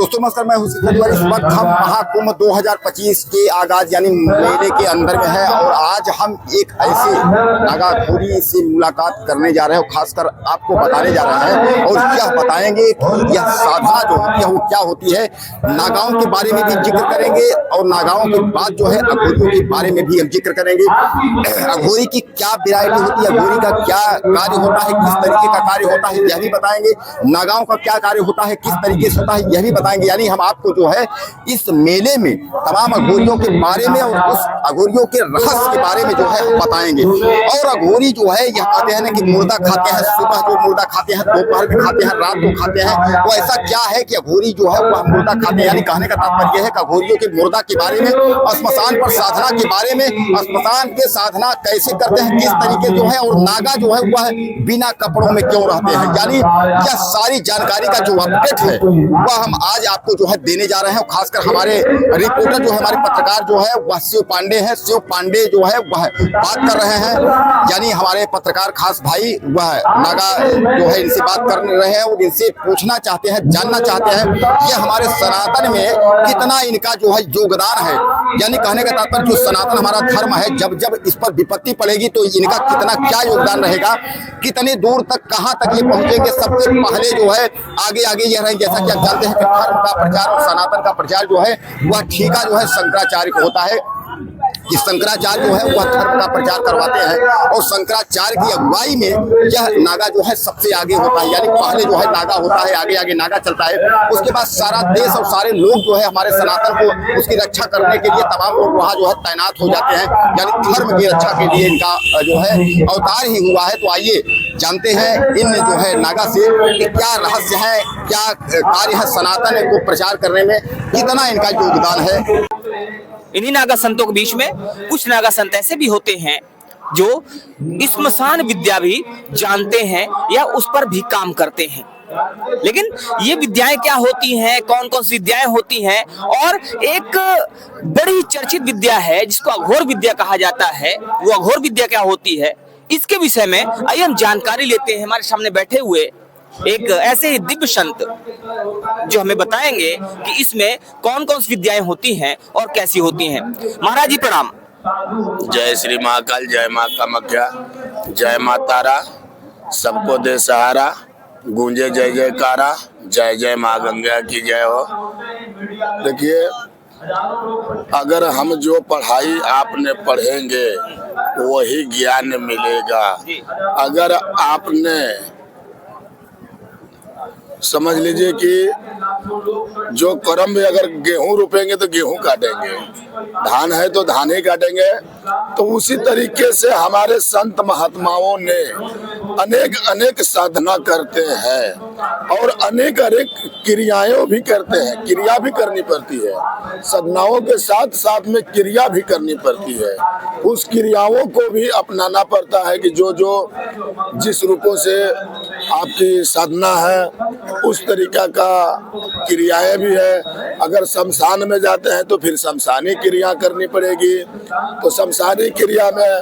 दोस्तों नमस्कार, मैं हूं सिकंदर। इस वक्त हम महाकुंभ 2025 के आगाज यानी मेले के अंदर में है और आज हम एक ऐसे नागाघोरी से मुलाकात करने जा रहे हैं और खासकर आपको बताने जा रहे हैं और यह बताएंगे कि यह साधना जो होती है वो क्या होती है। नागाओं के बारे में भी जिक्र करेंगे और नागाओं के बाद जो है अघोरियों के बारे में भी हम जिक्र करेंगे। अघोरी की क्या वैरायटी होती है, अघोरी का क्या कार्य होता है, किस तरीके का कार्य होता है यह भी बताएंगे। नागाओं का क्या कार्य होता है, किस तरीके से होता है यह भी बताएंगे। यानी हम आपको जो है इस मेले में तमाम अघोरियों के बारे में और उस अघोरियों के रहस्य के बारे में जो है हम बताएंगे। और अघोरी जो है यह कहते हैं ना कि मुर्दा खाते हैं, सुबह को मुर्दा खाते हैं, दोपहर में खाते हैं, रात को खाते हैं। तो ऐसा क्या है कि अघोरी जो है वह मुर्दा खाते हैं। यानी कहने का तात्पर्य है कि अघोरियों के मुर्दा के बारे में, श्मशान पर साधना के बारे में, श्मशान के साधना कैसे करते हैं, किस तरीके जो है, और नागा जो है वह बिना कपड़ों में क्यों रहते हैं। यानी यह सारी जानकारी का जो अपडेट है वह हम आज आपको जो है देने जा रहे हैं। खासकर हमारे रिपोर्टर जो है, हमारे पत्रकार जो है वह शिव पांडे हैं। शिव पांडे जो है वह बात कर रहे हैं, यानी हमारे पत्रकार खास भाई वह नागा जो है इनसे बात कर रहे हैं और इनसे पूछना चाहते हैं, जानना चाहते हैं कि हमारे सनातन में कितना इनका जो है योगदान है। यानी कहने का तात्पर्य जो सनातन हमारा धर्म है, जब जब इस पर विपत्ति पड़ेगी तो इनका कितना क्या योगदान रहेगा, कितने दूर तक कहां तक ये पहुंचेंगे। सबसे पहले जो है आगे आगे यह रहे, जैसा कि आप जानते हैं कि धर्म का प्रचार और सनातन का प्रचार जो है वह ठीका जो है शंकराचार्य को होता है कि शंकराचार्य जो है वह धर्म का प्रचार करवाते हैं और शंकराचार्य की अगुवाई में यह नागा जो है सबसे आगे होता है। यानी पहले जो है नागा होता है, आगे आगे नागा चलता है, उसके बाद सारा देश और सारे लोग जो है हमारे सनातन को उसकी रक्षा करने के लिए तमाम लोग वहाँ जो है तैनात हो जाते हैं। यानी धर्म की रक्षा के लिए इनका जो है अवतार ही हुआ है। तो आइए जानते हैं इन जो है नागा से कि क्या रहस्य है, क्या कार्य है सनातन को प्रचार करने में, कितना इनका योगदान है। इन्हीं नागा संतों के बीच में कुछ नागा संत ऐसे भी होते हैं जो स्मशान विद्या भी जानते हैं या उस पर भी काम करते हैं। लेकिन ये विद्याएं क्या होती हैं, कौन कौन सी विद्याएं होती हैं, और एक बड़ी चर्चित विद्या है जिसको अघोर विद्या कहा जाता है, वो अघोर विद्या क्या होती है, इसके विषय में आइए हम जानकारी लेते हैं। हमारे सामने बैठे हुए एक ऐसे ही दिव्य संत जो हमें बताएंगे कि इसमें कौन कौन सी विद्याएं होती हैं और कैसी होती हैं। महाराज जी प्रणाम। जय श्री महाकाल, जय माँ कामाख्या, जय माँ तारा, सबको दे सहारा, गूंजे जय जयकारा, जय जय माँ गंगा की जय हो। देखिए, अगर हम जो पढ़ाई आपने पढ़ेंगे वही ज्ञान मिलेगा। अगर आपने समझ लीजिए कि जो कर्म में अगर गेहूं रोपेंगे तो गेहूं काटेंगे, धान है तो धान ही काटेंगे। तो उसी तरीके से हमारे संत महात्माओं ने अनेक अनेक साधना करते हैं और अनेक अनेक क्रियाएं भी करते हैं। क्रिया भी करनी पड़ती है, साधनाओं के साथ साथ में क्रिया भी करनी पड़ती है। उस क्रियाओं को भी अपनाना पड़ता है कि जो जो जिस रूपों से आपकी साधना है उस तरीका का क्रियाएं भी है। अगर शमशान में जाते हैं तो फिर शमशानी क्रिया करनी पड़ेगी। तो शमशानी क्रिया में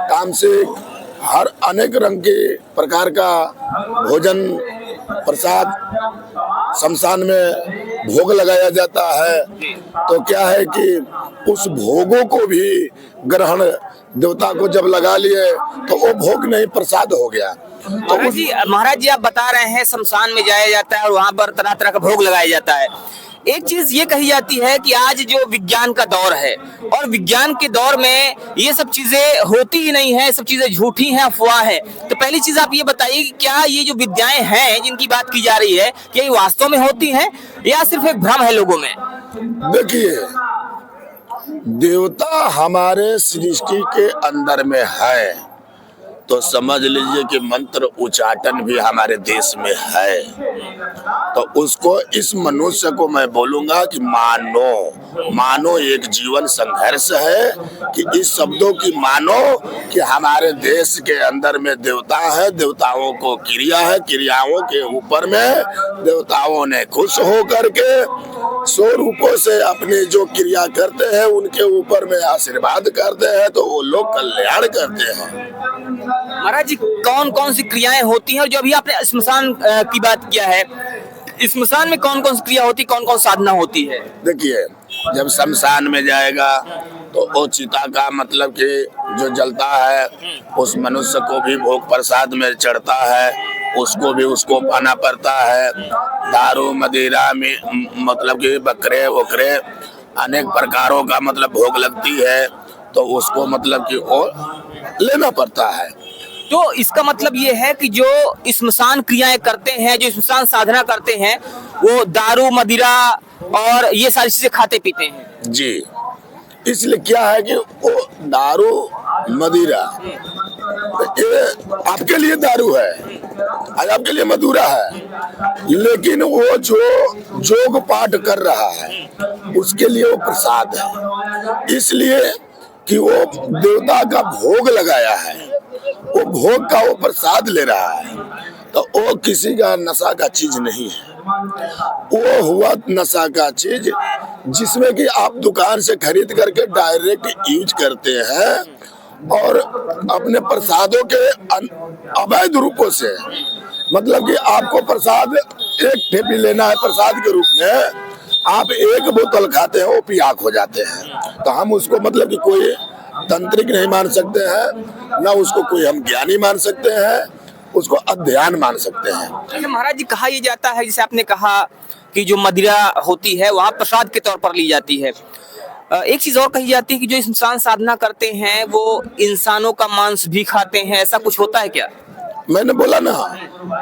तामसिक हर अनेक रंग के प्रकार का भोजन प्रसाद शमशान में भोग लगाया जाता है। तो क्या है कि उस भोगों को भी ग्रहण देवता को जब लगा लिए तो वो भोग नहीं प्रसाद हो गया। तो महाराज जी आप बता रहे हैं शमशान में जाया जाता है और वहाँ पर तरह तरह का भोग लगाया जाता है। एक चीज ये कही जाती है कि आज जो विज्ञान का दौर है और विज्ञान के दौर में ये सब चीजें होती ही नहीं है, सब चीजें झूठी हैं, अफवाह है। तो पहली चीज आप ये बताइए कि क्या ये जो विद्याएं हैं जिनकी बात की जा रही है, क्या ये वास्तव में होती हैं या सिर्फ एक भ्रम है लोगों में? देखिए, देवता हमारे सृष्टि के अंदर में है तो समझ लीजिए कि मंत्र उच्चाटन भी हमारे देश में है। तो उसको इस मनुष्य को मैं बोलूंगा कि मानो एक जीवन संघर्ष है कि इस शब्दों की मानो कि हमारे देश के अंदर में देवता है, देवताओं को क्रिया है, क्रियाओं के ऊपर में देवताओं ने खुश हो करके सौ रूपों से अपनी जो क्रिया करते हैं उनके ऊपर में आशीर्वाद करते हैं तो वो लोग कल्याण करते हैं। महाराज जी कौन कौन सी क्रियाएं होती हैं? जो अभी आपने स्मशान की बात किया है, स्मशान में कौन कौन सी क्रिया होती, कौन कौन साधना होती है? देखिए, जब शमशान में जाएगा तो वो चिता का मतलब कि जो जलता है उस मनुष्य को भी भोग प्रसाद में चढ़ता है, उसको भी उसको पाना पड़ता है। दारू मदिरा में मतलब कि बकरे वकरे अनेक प्रकारों का मतलब भोग लगती है, तो उसको मतलब कि वो लेना पड़ता है। तो इसका मतलब ये है कि जो स्मशान क्रियाएं करते हैं, जो स्मशान साधना करते हैं, वो दारू मदिरा और ये सारी चीजें खाते पीते हैं। जी, इसलिए क्या है कि वो दारू मदिरा ये आपके लिए दारू है, आज आपके लिए मधुरा है, लेकिन वो जो जोग पाठ कर रहा है उसके लिए वो प्रसाद है। इसलिए कि वो देवता का भोग लगाया है, वो भोग का वो प्रसाद ले रहा है, तो वो किसी का नशा का चीज नहीं है। वो हुआ नशा का चीज जिसमें कि आप दुकान से खरीद करके डायरेक्ट यूज करते हैं और अपने प्रसादों के अवैध रूपों से, मतलब कि आपको प्रसाद एक ठेपी लेना है प्रसाद के रूप में, आप एक बोतल खाते हैं वो पियाक हो जाते हैं, तो हम उसको मतलब कि कोई तांत्रिक नहीं मान सकते हैं, ना उसको कोई हम ज्ञानी मान सकते हैं, उसको अध्ययन मान सकते हैं। जैसे महाराज जी कहा यह जाता है, जैसे आपने कहा कि जो मदिरा होती है वहाँ प्रसाद के तौर पर ली जाती है। एक चीज और कही जाती है कि जो इंसान साधना करते हैं वो इंसानों का मांस भी खाते हैं, ऐसा कुछ होता है क्या? मैंने बोला ना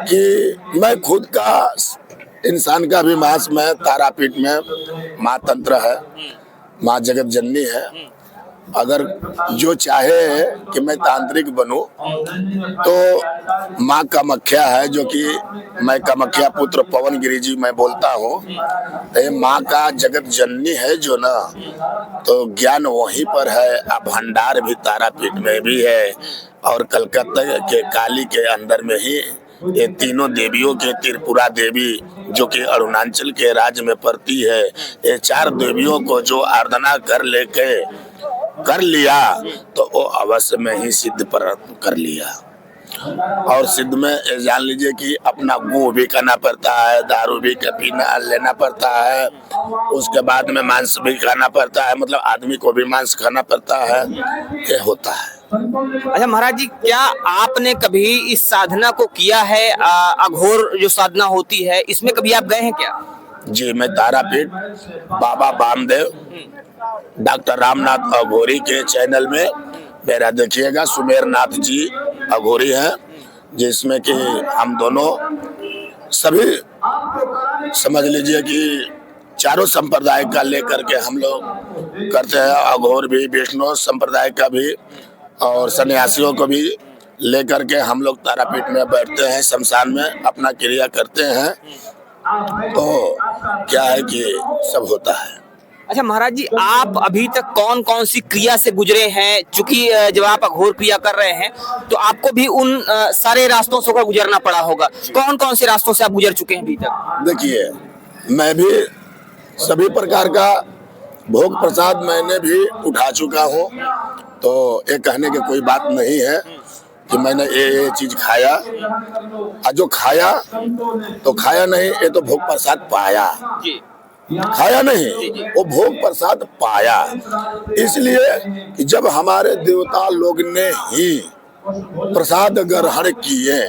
कि मैं खुद का इंसान का भी मांस में तारापीठ में माँ तंत्र है, माँ जगत जननी है। अगर जो चाहे कि मैं तांत्रिक बनूं तो माँ कामाख्या है, जो कि मैं कामाख्या पुत्र पवन गिरी जी मैं बोलता हूँ, तो ये माँ का जगत जननी है जो ना, तो ज्ञान वहीं पर है। अब भंडार भी तारापीठ में भी है और कलकत्ता के काली के अंदर में ही ये तीनों देवियों के त्रिपुरा देवी जो कि अरुणाचल के राज्य में पड़ती है, ये 4 देवियों को जो आराधना कर लिया तो वो अवश्य में ही सिद्ध कर लिया। और सिद्ध में जान लीजिए कि अपना गू भी खाना पड़ता है, दारू भी पीना लेना पड़ता है, उसके बाद में मांस भी खाना पड़ता है, मतलब आदमी को भी मांस खाना पड़ता है, ये होता है। अच्छा महाराज जी, क्या आपने कभी इस साधना को किया है? अघोर जो साधना होती है इसमें कभी आप गए हैं क्या? जी, मैं तारापीठ बाबा बामदेव डॉक्टर रामनाथ अघोरी के चैनल में मेरा देखिएगा, सुमेरनाथ जी अघोरी हैं, जिसमें कि हम दोनों सभी समझ लीजिए कि चारों संप्रदाय का लेकर के हम लोग करते हैं। अघोर भी, वैष्णव संप्रदाय का भी और सन्यासियों को भी लेकर के हम लोग तारापीठ में बैठते हैं, शमशान में अपना क्रिया करते हैं, तो क्या है कि सब होता है। अच्छा महाराज जी, आप अभी तक कौन कौन सी क्रिया से गुजरे हैं? चूंकि जब आप अघोर क्रिया कर रहे हैं तो आपको भी उन सारे रास्तों से होकर गुजरना पड़ा होगा। कौन कौन से रास्तों से आप गुजर चुके हैं अभी तक? देखिए, मैं भी सभी प्रकार का भोग प्रसाद मैंने भी उठा चुका हूँ, तो ये कहने की कोई बात नहीं है कि मैंने ये चीज खाया, और जो खाया तो खाया नहीं, ये तो भोग प्रसाद पाया, खाया नहीं, वो भोग प्रसाद पाया। इसलिए कि जब हमारे देवता लोग ने ही प्रसाद ग्रहण किए,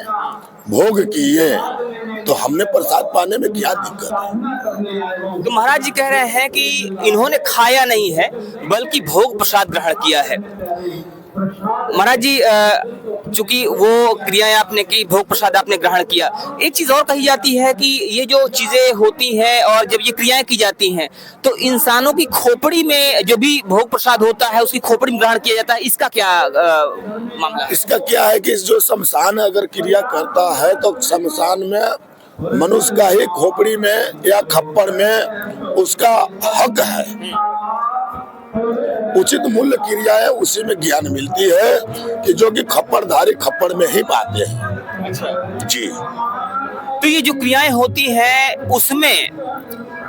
भोग किए, तो हमने प्रसाद पाने में क्या दिक्कत है? तो महाराज जी कह रहे हैं कि इन्होंने खाया नहीं है बल्कि भोग प्रसाद ग्रहण किया है। महाराज जी, चूंकि वो क्रियाएं आपने की, भोग प्रसाद आपने ग्रहण किया, एक चीज और कही जाती है कि ये जो चीजें होती हैं और जब ये क्रियाएं की जाती हैं तो इंसानों की खोपड़ी में जो भी भोग प्रसाद होता है उसकी खोपड़ी में ग्रहण किया जाता है, इसका क्या मामला है? इसका क्या है कि जो शमशान अगर क्रिया करता है तो शमशान में मनुष्य का ही खोपड़ी में या खप्पड़ में उसका हक है। उचित मूल्य क्रियाएं उसी में ज्ञान मिलती है कि जो कि खप्पड़धारी खप्पड़ में ही पाते हैं। जी, तो ये जो क्रियाएं होती है उसमें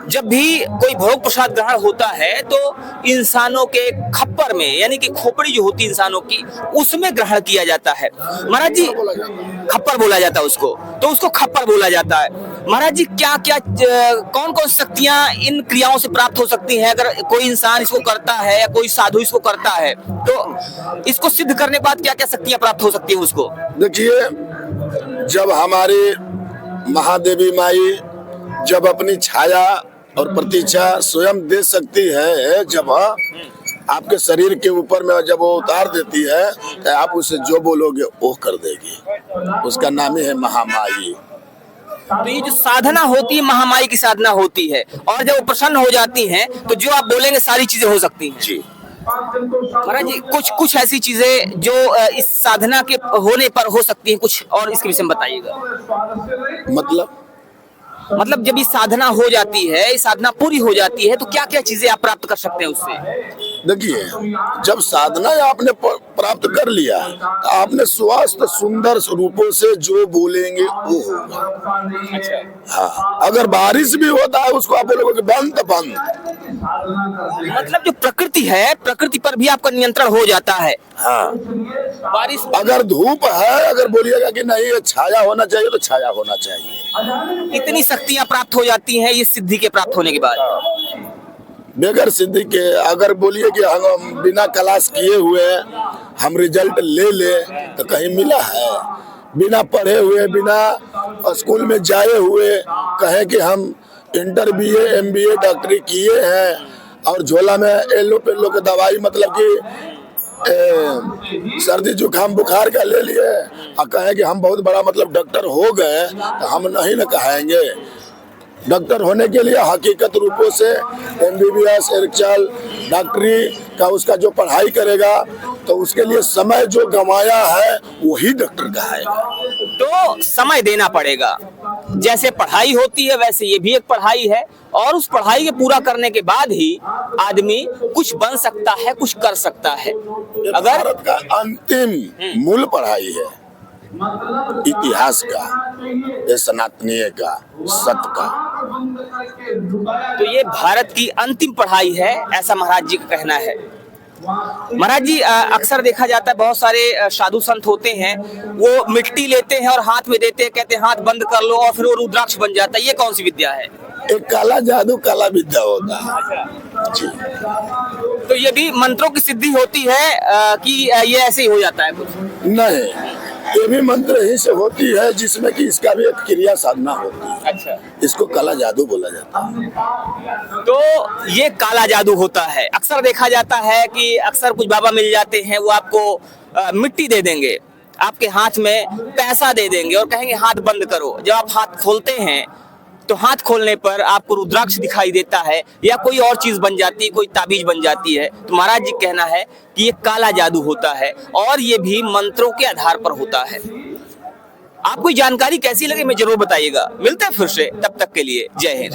जब भी कोई भोग प्रसाद ग्रहण होता है तो इंसानों के खप्पर में, यानी कि खोपड़ी जो होती है इंसानों की, उसमें ग्रहण किया जाता है। महाराज जी, खप्पर बोला जाता है उसको, तो उसको खप्पर बोला जाता है। महाराज जी क्या क्या कौन कौन शक्तियां इन क्रियाओं से प्राप्त हो सकती हैं? अगर कोई इंसान इसको करता है या कोई साधु इसको करता है तो इसको सिद्ध करने के बाद क्या क्या शक्तियां प्राप्त हो सकती है उसको? देखिए, जब हमारी महादेवी माई जब अपनी छाया और प्रतीक्षा स्वयं दे सकती है, जब आपके शरीर के ऊपर में जब वो उतार देती है तो आप उसे जो बोलोगे वो कर देगी। उसका नाम ही है महामाई। तो ये जो साधना होती है महामाई की साधना होती है, और जब वो प्रसन्न हो जाती हैं तो जो आप बोलेंगे सारी चीजें हो सकती हैं। जी महाराज जी कुछ ऐसी चीजें जो इस साधना के होने पर हो सकती हैं, कुछ और इसके विषय में बताइएगा। मतलब जब ये साधना हो जाती है, ये साधना पूरी हो जाती है तो क्या क्या चीजें आप प्राप्त कर सकते हैं उससे? देखिए, जब साधना आपने प्राप्त कर लिया तो आपने स्वस्थ सुंदर रूपों से जो बोलेंगे वो होगा। अच्छा। हाँ, अगर बारिश भी होता है उसको आप बोलोगे बंद बंद। मतलब जो प्रकृति है, प्रकृति पर भी आपका नियंत्रण हो जाता है। हाँ, बारिश अगर धूप है, अगर बोलिएगा कि नहीं ये छाया होना चाहिए तो छाया होना चाहिए। इतनी शक्तियां प्राप्त हो जाती हैं ये सिद्धि के प्राप्त होने के बाद। बगैर सिद्धि के अगर बोलिए कि हम बिना क्लास किए हुए हम रिजल्ट ले तो कहीं मिला है? बिना पढ़े हुए, बिना स्कूल में जाए हुए कहे कि हम इंटर BA MBA डॉक्टरी किए हैं और झोला में एलो पेलो के दवाई मतलब कि सर्दी जुकाम बुखार का ले लिए और कहे कि हम बहुत बड़ा मतलब डॉक्टर हो गए, तो हम नहीं न कहेंगे। डॉक्टर होने के लिए हकीकत रूपों से MBBS एरचल डॉक्टरी का उसका जो पढ़ाई करेगा तो उसके लिए समय जो गंवाया है वही डॉक्टर कहेगा। तो समय देना पड़ेगा। जैसे पढ़ाई होती है वैसे ये भी एक पढ़ाई है, और उस पढ़ाई के पूरा करने के बाद ही आदमी कुछ बन सकता है, कुछ कर सकता है। अगर भारत का अंतिम मूल पढ़ाई है इतिहास का, ये सनातनीय का, सत्य का। तो ये भारत की अंतिम पढ़ाई है, ऐसा महाराज जी का कहना है। महाराज जी अक्सर देखा जाता है बहुत सारे साधु संत होते हैं, वो मिट्टी लेते हैं और हाथ में देते हैं, कहते हैं हाथ बंद कर लो और फिर वो रुद्राक्ष बन जाता है। ये कौन सी विद्या है? एक काला जादू, काला विद्या होता है जी। तो ये भी मंत्रों की सिद्धि होती है कि ये ऐसे ही हो जाता है कुछ? नहीं, ये भी मंत्र ही से होती है जिसमें कि इसका भी एक क्रिया साधना होती है। अच्छा, इसको काला जादू बोला जाता है। तो ये काला जादू होता है। अक्सर देखा जाता है कि अक्सर कुछ बाबा मिल जाते हैं, वो आपको मिट्टी दे देंगे, आपके हाथ में पैसा दे देंगे और कहेंगे हाथ बंद करो। जब आप हाथ खोलते हैं तो हाथ खोलने पर आपको रुद्राक्ष दिखाई देता है या कोई और चीज बन जाती है, कोई ताबीज बन जाती है। तो महाराज जी कहना है कि ये काला जादू होता है और ये भी मंत्रों के आधार पर होता है। आपको जानकारी कैसी लगे मैं जरूर बताइएगा। मिलते हैं फिर से, तब तक के लिए जय हिंद।